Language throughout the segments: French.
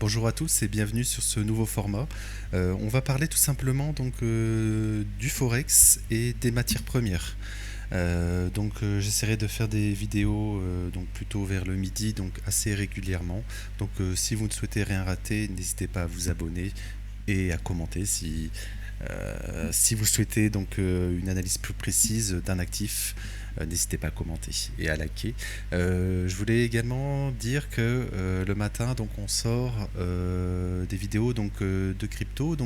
Bonjour à tous et bienvenue sur ce nouveau format. On va parler tout simplement du forex et des matières premières. J'essaierai de faire des vidéos plutôt vers le midi, donc assez régulièrement. Si vous ne souhaitez rien rater, n'hésitez pas à vous abonner et à commenter si vous souhaitez une analyse plus précise d'un actif. N'hésitez pas à commenter et à liker. Je voulais également dire que le matin, on sort des vidéos de crypto,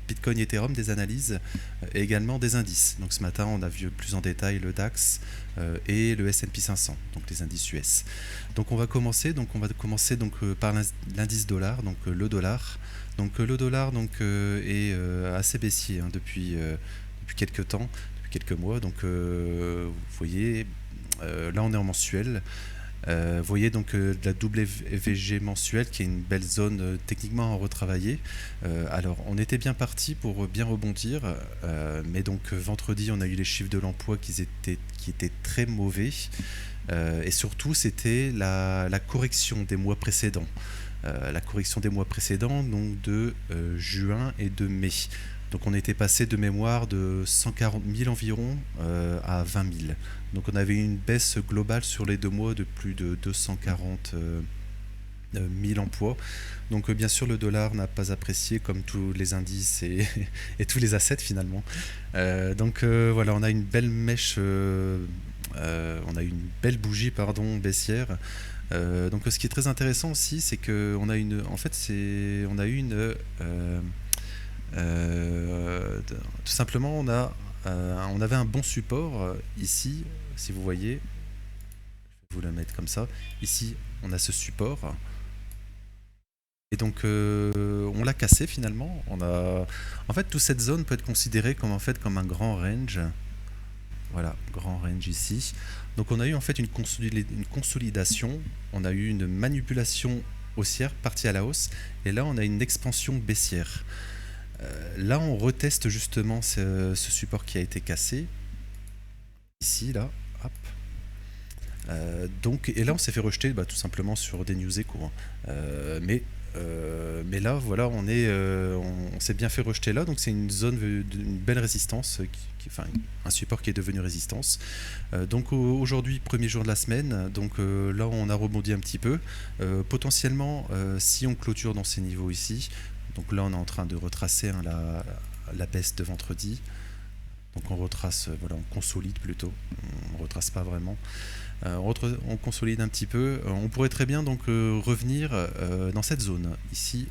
Bitcoin, Ethereum, des analyses et également des indices. Donc ce matin, on a vu plus en détail le DAX et le S&P 500, donc les indices US. Donc on va commencer, par l'indice dollar, le dollar. Le dollar est assez baissier depuis quelques temps, depuis quelques mois. Vous voyez, là on est en mensuel. Vous voyez de la WVG mensuelle qui est une belle zone techniquement à retravailler. Alors on était bien parti pour bien rebondir, mais vendredi on a eu les chiffres de l'emploi qui étaient très mauvais. Et surtout c'était la correction des mois précédents. La correction des mois précédents, donc de juin et de mai. Donc on était passé de mémoire de 140 000 environ à 20 000. Donc on avait une baisse globale sur les 2 mois de plus de 240 000 emplois. Donc bien sûr le dollar n'a pas apprécié comme tous les indices et tous les assets finalement. Voilà, on a une belle mèche, on a une belle bougie baissière. Ce qui est très intéressant aussi, c'est que on a eu tout simplement, on avait un bon support ici, si vous voyez. Je vais vous le mettre comme ça. Ici, on a ce support. Et on l'a cassé finalement. En fait, toute cette zone peut être considérée comme un grand range. Voilà, grand range ici. Donc on a eu en fait une consolidation, on a eu une manipulation haussière partie à la hausse, et là on a une expansion baissière. Là on reteste justement ce support qui a été cassé. Ici, là, hop. Et là on s'est fait rejeter tout simplement sur des news échos. Mais là, voilà, on s'est bien fait rejeter là, donc c'est une zone d'une belle résistance, un support qui est devenu résistance. Aujourd'hui, premier jour de la semaine, là on a rebondi un petit peu. Potentiellement, si on clôture dans ces niveaux ici, donc là on est en train de retracer la baisse de vendredi. Donc on retrace, voilà, on consolide plutôt, on retrace pas vraiment. On consolide un petit peu. On pourrait très bien revenir dans cette zone ici,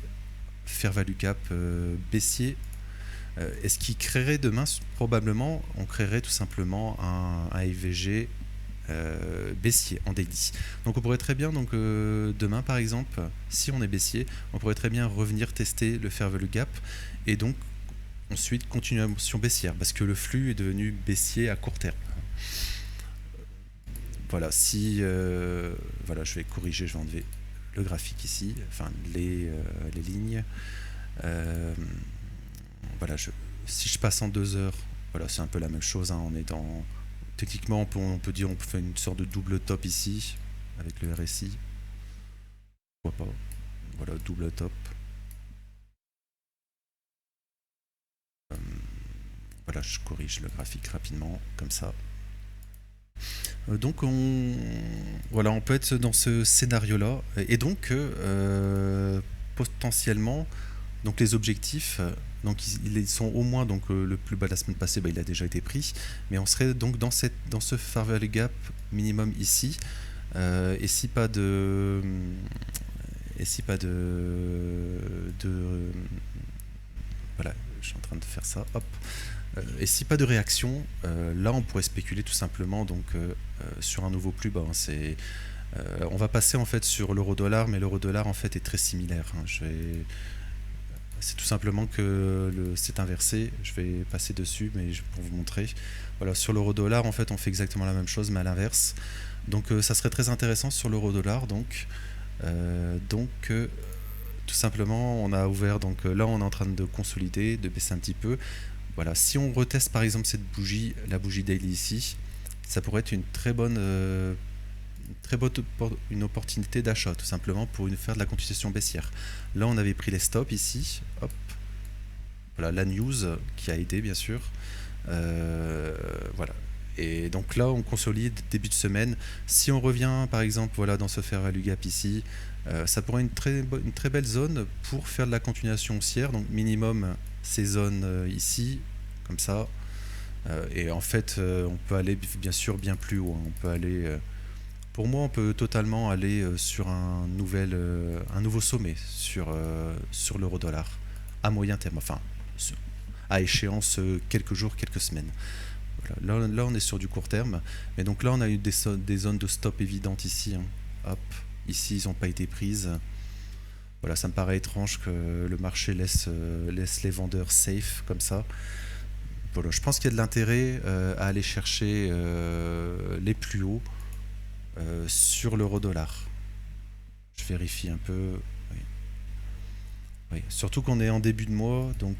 fair value gap baissier. Et ce qui créerait demain, probablement, on créerait tout simplement un EVG baissier en daily. Donc on pourrait très bien demain par exemple, si on est baissier, on pourrait très bien revenir tester le fair value gap et donc ensuite continuation baissière parce que le flux est devenu baissier à court terme. Voilà, voilà, je vais corriger, je vais enlever le graphique ici, enfin les lignes. Voilà, si je passe en 2 heures, voilà, c'est un peu la même chose. On est techniquement, on peut dire, on peut faire une sorte de double top ici avec le RSI. Pourquoi pas. Voilà, double top. Voilà, je corrige le graphique rapidement, comme ça. Voilà, on peut être dans ce scénario-là. Et potentiellement, les objectifs, ils sont au moins, le plus bas de la semaine passée, il a déjà été pris. Mais on serait donc dans ce fair value gap minimum ici. Et si pas de... Voilà, je suis en train de faire ça, hop. Et si pas de réaction, là on pourrait spéculer tout simplement sur un nouveau plus bas. On va passer en fait sur l'euro-dollar, mais l'euro-dollar en fait est très similaire. C'est tout simplement que c'est inversé. Je vais passer dessus, mais pour vous montrer. Voilà, sur l'euro-dollar en fait on fait exactement la même chose, mais à l'inverse. Ça serait très intéressant sur l'euro-dollar. Tout simplement, on a ouvert. Là on est en train de consolider, de baisser un petit peu. Voilà, si on reteste par exemple cette bougie, la bougie daily ici, ça pourrait être une très bonne une opportunité d'achat, tout simplement pour faire de la continuation baissière. Là, on avait pris les stops ici, hop, voilà la news qui a aidé bien sûr. Voilà. Et donc là, on consolide début de semaine. Si on revient, par exemple, voilà, dans ce fair value gap ici, ça pourrait être une très belle zone pour faire de la continuation haussière. Donc minimum ces zones ici, comme ça. Et en fait, on peut aller bien sûr bien plus haut. On peut aller, pour moi, on peut totalement aller sur un nouveau sommet sur l'euro-dollar à moyen terme. Enfin, à échéance quelques jours, quelques semaines. Voilà. Là, on est sur du court terme. Mais donc là, on a eu des zones de stop évidentes ici. Hein. Hop, ici, ils n'ont pas été prises. Voilà, ça me paraît étrange que le marché laisse les vendeurs safe comme ça. Voilà, je pense qu'il y a de l'intérêt à aller chercher les plus hauts sur l'euro-dollar. Je vérifie un peu. Oui. Oui. Surtout qu'on est en début de mois, donc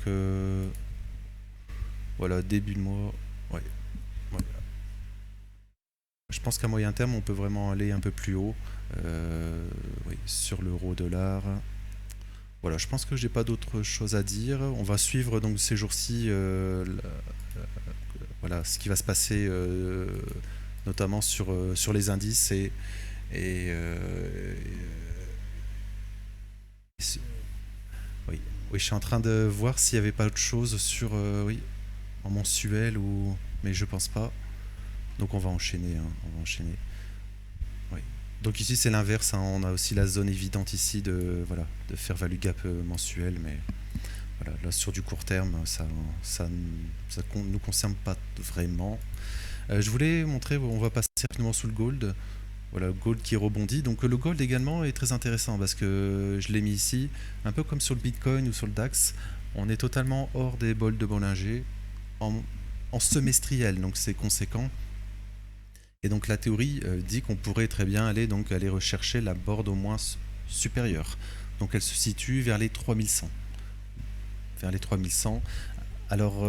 voilà, début de mois. Ouais. Voilà. Je pense qu'à moyen terme, on peut vraiment aller un peu plus haut oui, sur l'euro-dollar. Voilà, je pense que j'ai pas d'autre chose à dire. On va suivre donc ces jours-ci voilà, ce qui va se passer notamment sur les indices et, oui. Oui, je suis en train de voir s'il n'y avait pas autre chose sur oui, en mensuel ou mais je pense pas. Donc on va enchaîner, hein, on va enchaîner. Oui. Donc ici c'est l'inverse, hein, on a aussi la zone évidente ici de voilà de fair value gap mensuel, mais voilà, là sur du court terme ça nous concerne pas vraiment. Je voulais montrer, on va passer rapidement sous le gold. Voilà, le gold qui rebondit. Donc le gold également est très intéressant parce que je l'ai mis ici, un peu comme sur le Bitcoin ou sur le DAX. On est totalement hors des bols de Bollinger en semestriel, donc c'est conséquent. Et donc la théorie dit qu'on pourrait très bien aller rechercher la board au moins supérieure. Donc elle se situe vers les 3100. Vers les 3100. Alors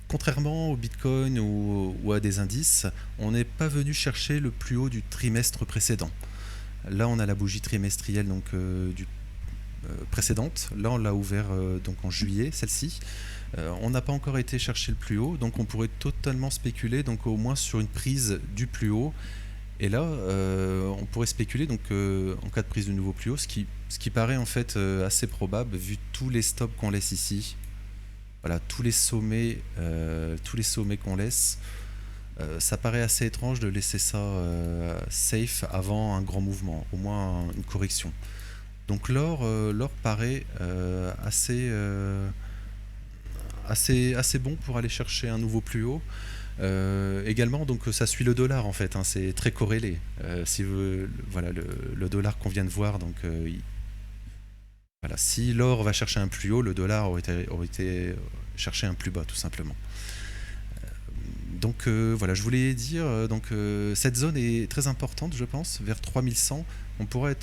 contrairement au Bitcoin ou à des indices, on n'est pas venu chercher le plus haut du trimestre précédent. Là, on a la bougie trimestrielle donc, précédente. Là, on l'a ouvert donc en juillet, celle-ci. On n'a pas encore été chercher le plus haut, donc on pourrait totalement spéculer donc au moins sur une prise du plus haut. Et là, on pourrait spéculer donc en cas de prise de nouveau plus haut, ce qui paraît en fait assez probable vu tous les stops qu'on laisse ici. Voilà, tous les sommets qu'on laisse, ça paraît assez étrange de laisser ça safe avant un grand mouvement, au moins une correction. Donc l'or paraît assez bon pour aller chercher un nouveau plus haut. Également, donc ça suit le dollar en fait, hein, c'est très corrélé. Voilà, le dollar qu'on vient de voir, donc voilà, si l'or va chercher un plus haut, le dollar aurait été chercher un plus bas, tout simplement. Donc voilà, je voulais dire, cette zone est très importante, je pense, vers 3100. On pourrait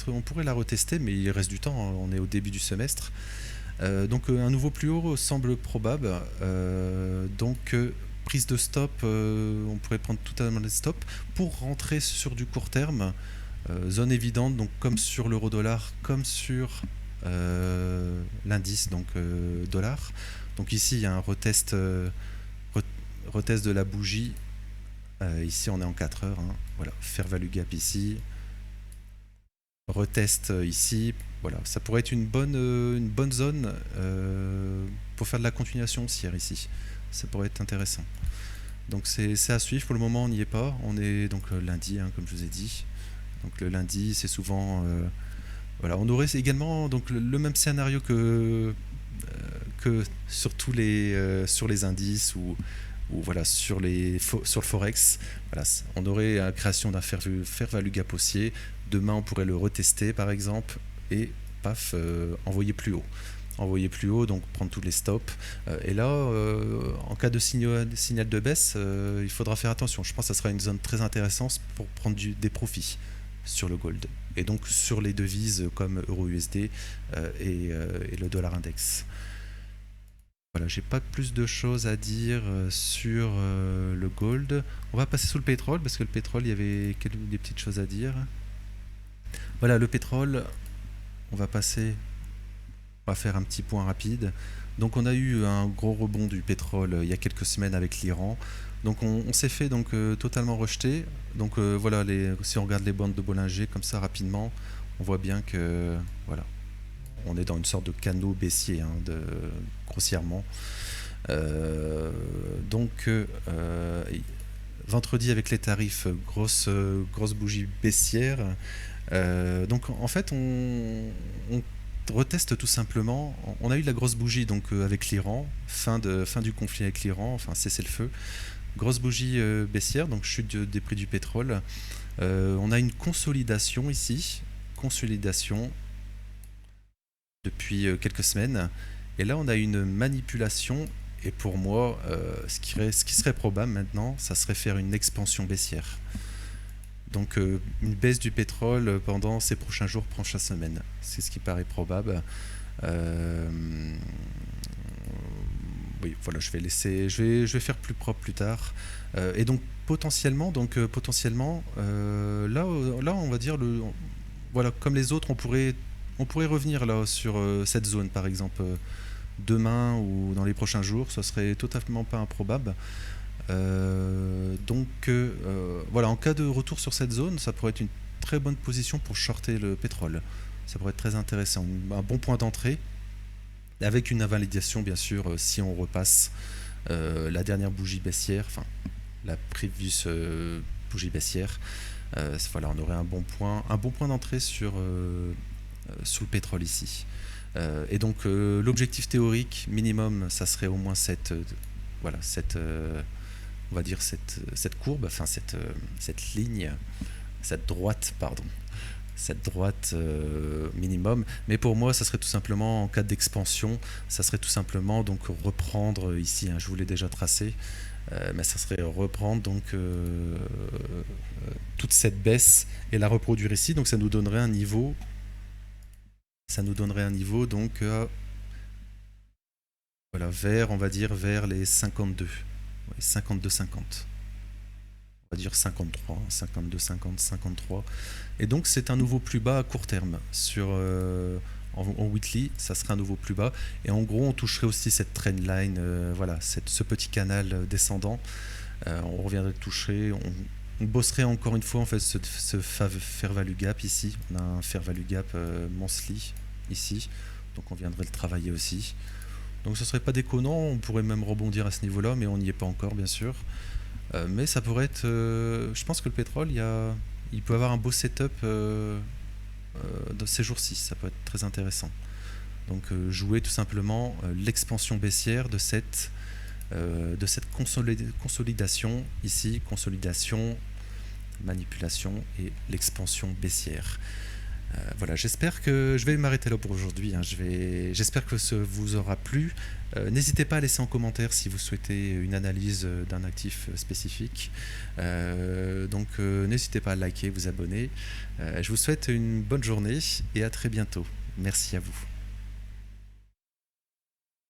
la retester, mais il reste du temps, hein, on est au début du semestre. Donc un nouveau plus haut semble probable. Prise de stop, on pourrait prendre totalement les stops pour rentrer sur du court terme. Zone évidente, donc comme sur l'euro-dollar, comme sur l'indice donc dollar. Donc ici il y a un retest de la bougie. Ici on est en 4 heures. Hein. Voilà, fair value gap ici. Retest ici. Voilà, ça pourrait être une bonne zone pour faire de la continuation haussière ici. Ça pourrait être intéressant. Donc c'est à suivre. Pour le moment on n'y est pas. On est donc lundi, hein, comme je vous ai dit. Donc le lundi c'est souvent voilà, on aurait également donc le même scénario que sur les indices ou voilà sur le forex. Voilà, on aurait la création d'un fair value gap haussier. Demain on pourrait le retester par exemple et paf envoyer plus haut. Envoyer plus haut, donc prendre tous les stops. Et là, en cas de signal de baisse, il faudra faire attention. Je pense que ça sera une zone très intéressante pour prendre des profits sur le gold et donc sur les devises comme euro USD et le dollar index. voilà, j'ai pas plus de choses à dire sur le gold. On va passer sous le pétrole parce que le pétrole, il y avait des petites choses à dire. Voilà, le pétrole, on va passer, on va faire un petit point rapide. Donc on a eu un gros rebond du pétrole il y a quelques semaines avec l'Iran. Donc on s'est fait donc totalement rejeter. Donc voilà, si on regarde les bandes de Bollinger comme ça rapidement, on voit bien que voilà, on est dans une sorte de canot baissier, hein, grossièrement. Donc vendredi avec les tarifs, grosse bougie baissière. Donc en fait on reteste tout simplement. On a eu la grosse bougie donc avec l'Iran, fin du conflit avec l'Iran, enfin cessez-le-feu. Grosse bougie baissière, donc chute des prix du pétrole. On a une consolidation ici, consolidation depuis quelques semaines. Et là, on a une manipulation. Et pour moi, ce qui serait probable maintenant, ça serait faire une expansion baissière. Donc une baisse du pétrole pendant ces prochains jours, prochaines semaines. C'est ce qui paraît probable. Oui, voilà, je vais faire plus propre plus tard. Et donc potentiellement, là, on va dire voilà, comme les autres, on pourrait revenir là sur cette zone, par exemple, demain ou dans les prochains jours. Ce serait totalement pas improbable. Voilà, en cas de retour sur cette zone, ça pourrait être une très bonne position pour shorter le pétrole. Ça pourrait être très intéressant, un bon point d'entrée, avec une invalidation bien sûr si on repasse la dernière bougie baissière, enfin la previous bougie baissière. Voilà, on aurait un bon point d'entrée sous le pétrole ici. Et donc l'objectif théorique minimum, ça serait au moins on va dire cette courbe, enfin cette ligne, cette droite, pardon, cette droite minimum. Mais pour moi, ça serait tout simplement, en cas d'expansion, ça serait tout simplement donc reprendre ici, hein, je vous l'ai déjà tracé, mais ça serait reprendre donc toute cette baisse et la reproduire ici. Donc ça nous donnerait un niveau, donc voilà, on va dire vers les 52. 52,50. On va dire 53, 52, 50, 53. Et donc c'est un nouveau plus bas à court terme. En weekly, ça serait un nouveau plus bas. Et en gros, on toucherait aussi cette trendline, voilà, ce petit canal descendant. On reviendrait toucher. On bosserait encore une fois en fait ce fair value gap ici. On a un fair value gap monthly ici. Donc on viendrait le travailler aussi. Donc ce serait pas déconnant, on pourrait même rebondir à ce niveau-là, mais on n'y est pas encore bien sûr. Mais ça pourrait être... je pense que le pétrole, il peut avoir un beau setup de ces jours-ci, ça peut être très intéressant. Donc jouer tout simplement l'expansion baissière de cette consolidation ici, consolidation, manipulation et l'expansion baissière. Voilà, j'espère que je vais m'arrêter là pour aujourd'hui, hein. J'espère que ça vous aura plu. N'hésitez pas à laisser en commentaire si vous souhaitez une analyse d'un actif spécifique. N'hésitez pas à liker, vous abonner. Je vous souhaite une bonne journée et à très bientôt. Merci à vous.